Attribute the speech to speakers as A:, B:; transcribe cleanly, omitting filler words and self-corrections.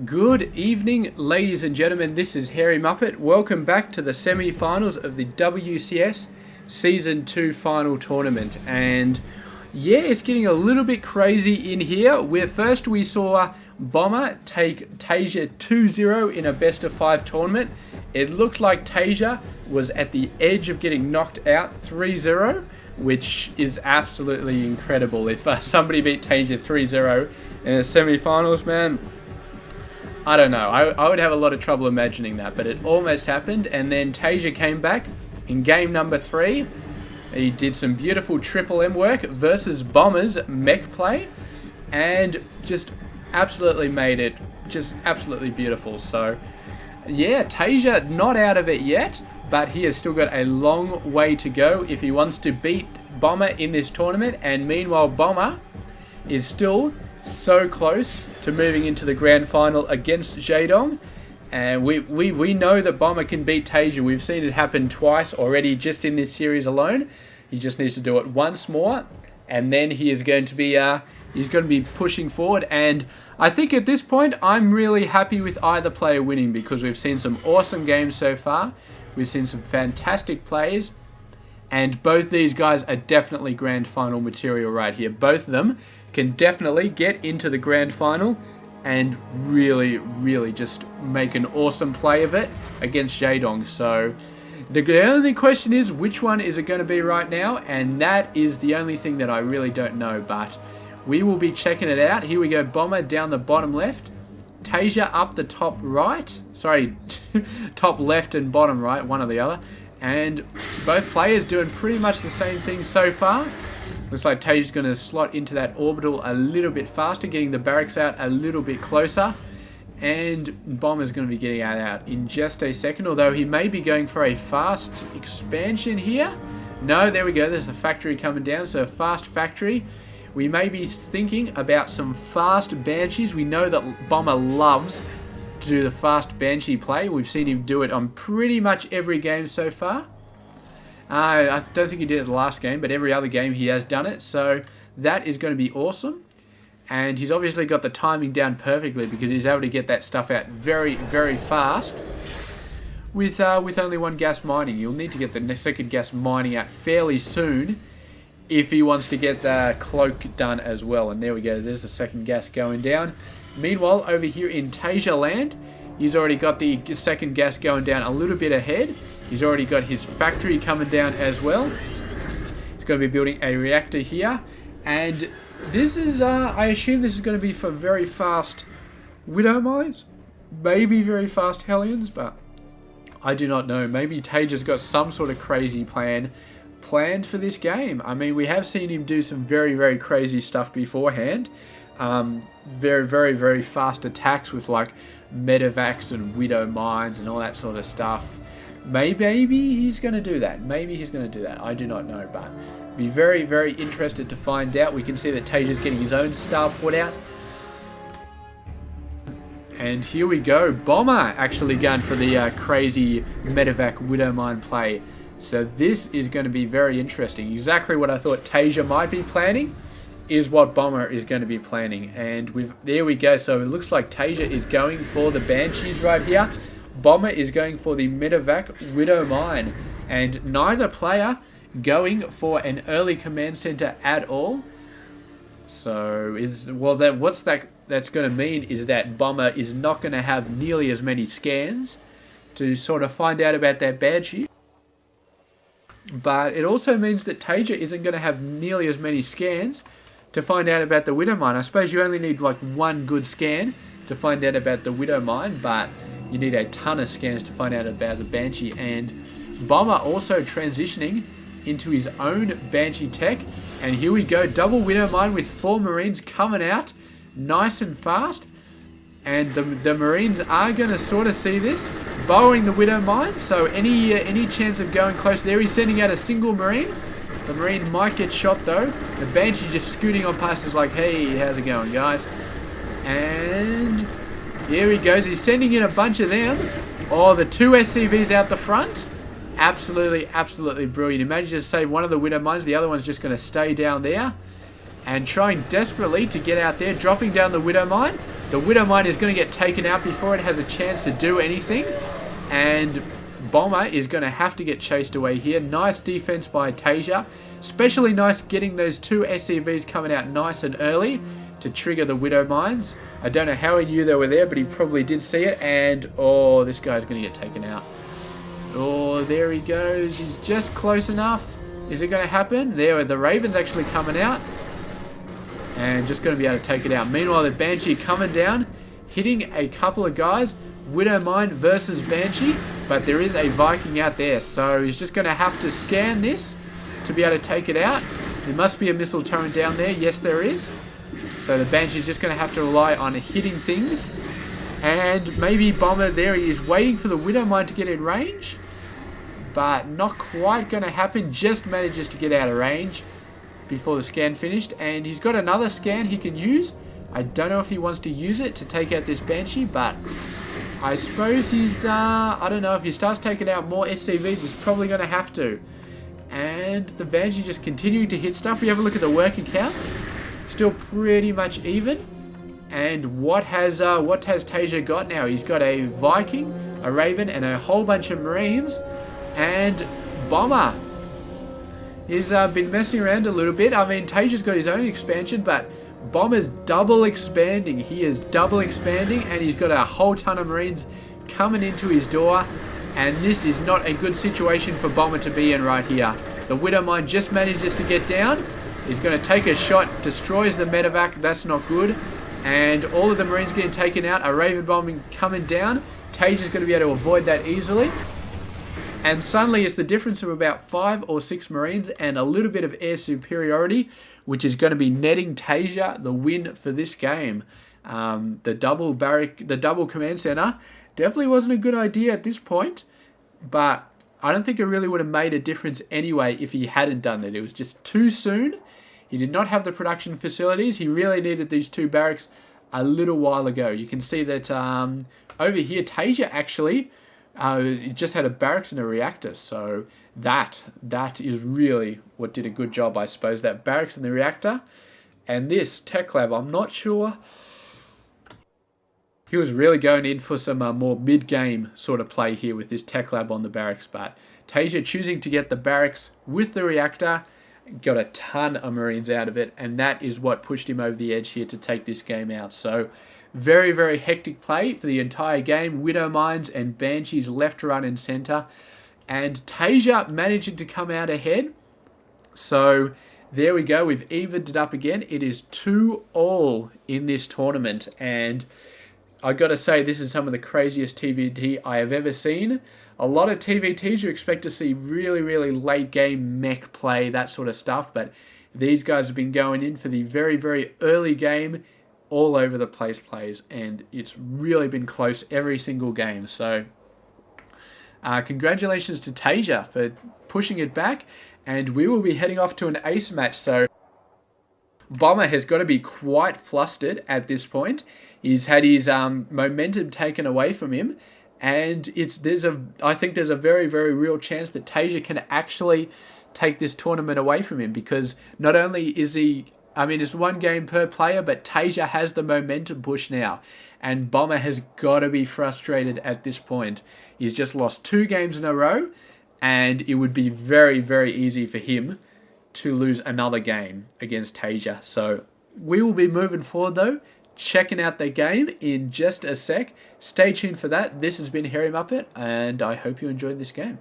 A: Good evening, ladies and gentlemen. This is Hairy Muppet. Welcome back to the semi-finals of the WCS Season 2 final tournament. And yeah, it's getting a little bit crazy in here. Where first we saw Bomber take TaeJa 2-0 in a best-of-5 tournament. It looked like TaeJa was at the edge of getting knocked out 3-0, which is absolutely incredible. If somebody beat TaeJa 3-0 in the semi-finals, man, I don't know. I would have a lot of trouble imagining that, but it almost happened. And then TaeJa came back in game number 3. He did some beautiful Triple M work versus Bomber's mech play, and just absolutely made it just absolutely beautiful. So yeah, TaeJa not out of it yet, but he has still got a long way to go if he wants to beat Bomber in this tournament. And meanwhile, Bomber is still so close to moving into the grand final against xhaidong, and we know that Bomber can beat TaeJa. We've seen it happen twice already just in this series alone. He just needs to do it once more, and then he is going to be pushing forward. And I think at this point I'm really happy with either player winning, because we've seen some awesome games so far. We've seen some fantastic plays, and both these guys are definitely grand final material right here. Both of them can definitely get into the grand final and really just make an awesome play of it against xhaidong. So the only question is, which one is it going to be right now? And that is the only thing that I really don't know, but we will be checking it out. Here we go. Bomber down the bottom left, TaeJa up the top right, sorry, top left and bottom right, one or the other. And both players doing pretty much the same thing so far. Looks like TaeJa's going to slot into that orbital a little bit faster, getting the barracks out a little bit closer. And Bomber's going to be getting out in just a second, although he may be going for a fast expansion here. No, there we go. There's the factory coming down, so a fast factory. We may be thinking about some fast Banshees. We know that Bomber loves to do the fast Banshee play. We've seen him do it on pretty much every game so far. I don't think he did it the last game, but every other game he has done it. So that is going to be awesome. And he's obviously got the timing down perfectly, because he's able to get that stuff out very fast with only one gas mining. You'll need to get the second gas mining out fairly soon if he wants to get the cloak done as well. And there we go. There's the second gas going down. Meanwhile, over here in TaeJa land, he's already got the second gas going down a little bit ahead. He's already got his factory coming down as well. He's going to be building a reactor here. And this is, I assume this is going to be for very fast Widow Mines. Maybe very fast Hellions, but I do not know. Maybe TaeJa's got some sort of crazy plan planned for this game. I mean, we have seen him do some very crazy stuff beforehand. Very fast attacks with like medevacs and Widow Mines and all that sort of stuff. Maybe he's going to do that. Maybe he's going to do that. I do not know, but be very interested to find out. We can see that TaeJa's getting his own starport out. And here we go. Bomber actually going for the crazy medevac Widow Mine play. So this is going to be very interesting. Exactly what I thought TaeJa might be planning is what Bomber is going to be planning. And there we go. So it looks like TaeJa is going for the Banshees right here. Bomber is going for the medevac Widow Mine. And neither player going for an early command center at all. So what's that's going to mean is that Bomber is not going to have nearly as many scans to sort of find out about that Banshee. But it also means that TaeJa isn't going to have nearly as many scans to find out about the Widow Mine. I suppose you only need like one good scan to find out about the Widow Mine, but you need a ton of scans to find out about the Banshee. And Bomber also transitioning into his own Banshee tech. And here we go, double Widow Mine with 4 Marines coming out nice and fast. And the Marines are going to sort of see this, bowing the Widow Mine. So any chance of going close there, he's sending out a single Marine. The Marine might get shot though. The Banshee just scooting on past is like, hey, how's it going, guys? And here he goes. He's sending in a bunch of them. Oh, the 2 SCVs out the front. Absolutely brilliant. He manages to save one of the Widow Mines. The other one's just going to stay down there and trying desperately to get out there, dropping down the Widow Mine. The Widowmine is going to get taken out before it has a chance to do anything. And Bomber is going to have to get chased away here. Nice defense by TaeJa. Especially nice getting those two SCVs coming out nice and early to trigger the Widowmines. I don't know how he knew they were there, but he probably did see it. And, oh, this guy's going to get taken out. Oh, there he goes. He's just close enough. Is it going to happen? There, the Raven's actually coming out. And just going to be able to take it out. Meanwhile, the Banshee coming down, hitting a couple of guys. Widowmine versus Banshee. But there is a Viking out there. So he's just going to have to scan this to be able to take it out. There must be a missile turret down there. Yes, there is. So the Banshee's just going to have to rely on hitting things. And maybe Bomber there. He is waiting for the Widowmine to get in range. But not quite going to happen. Just manages to get out of range before the scan finished. And he's got another scan he can use. I don't know if he wants to use it to take out this Banshee. But I suppose he's... I don't know. If he starts taking out more SCVs, he's probably going to have to. And the Banshee just continuing to hit stuff. We have a look at the working count. Still pretty much even. And what has TaeJa got now? He's got a Viking, a Raven, and a whole bunch of Marines. And Bomber. He's been messing around a little bit. I mean, TaeJa's got his own expansion, but Bomber's double expanding. He is double expanding, and he's got a whole ton of Marines coming into his door. And this is not a good situation for Bomber to be in right here. The Widowmine just manages to get down. He's going to take a shot, destroys the medevac. That's not good. And all of the Marines getting taken out. A Raven bombing coming down. TaeJa's going to be able to avoid that easily. And suddenly it's the difference of about 5 or 6 Marines and a little bit of air superiority, which is going to be netting TaeJa the win for this game. The double command center definitely wasn't a good idea at this point, but I don't think it really would have made a difference anyway if he hadn't done it. It was just too soon. He did not have the production facilities. He really needed these 2 barracks a little while ago. You can see that over here, TaeJa actually just had a barracks and a reactor. So that is really what did a good job, I suppose. That barracks and the reactor. And this tech lab, I'm not sure. He was really going in for some more mid-game sort of play here with this tech lab on the barracks. But TaeJa choosing to get the barracks with the reactor, got a ton of Marines out of it. And that is what pushed him over the edge here to take this game out. So very, very hectic play for the entire game. Widowmines and Banshees left, right, and center. And TaeJa managing to come out ahead. So there we go. We've evened it up again. It is 2-2 in this tournament. And I got to say, this is some of the craziest TVT I have ever seen. A lot of TVTs you expect to see really, really late game mech play, that sort of stuff. But these guys have been going in for the very, very early game, all over the place plays. And it's really been close every single game. So congratulations to TaeJa for pushing it back. And we will be heading off to an ace match. So Bomber has got to be quite flustered at this point. He's had his momentum taken away from him, and I think there's a very, very real chance that TaeJa can actually take this tournament away from him, because not only is he, I mean, it's 1 game per player, but TaeJa has the momentum push now, and Bomber has got to be frustrated at this point. He's just lost 2 games in a row, and it would be very, very easy for him to lose another game against TaeJa. So we will be moving forward though, checking out the game in just a sec. Stay tuned for that. This has been Hairy Muppet, and I hope you enjoyed this game.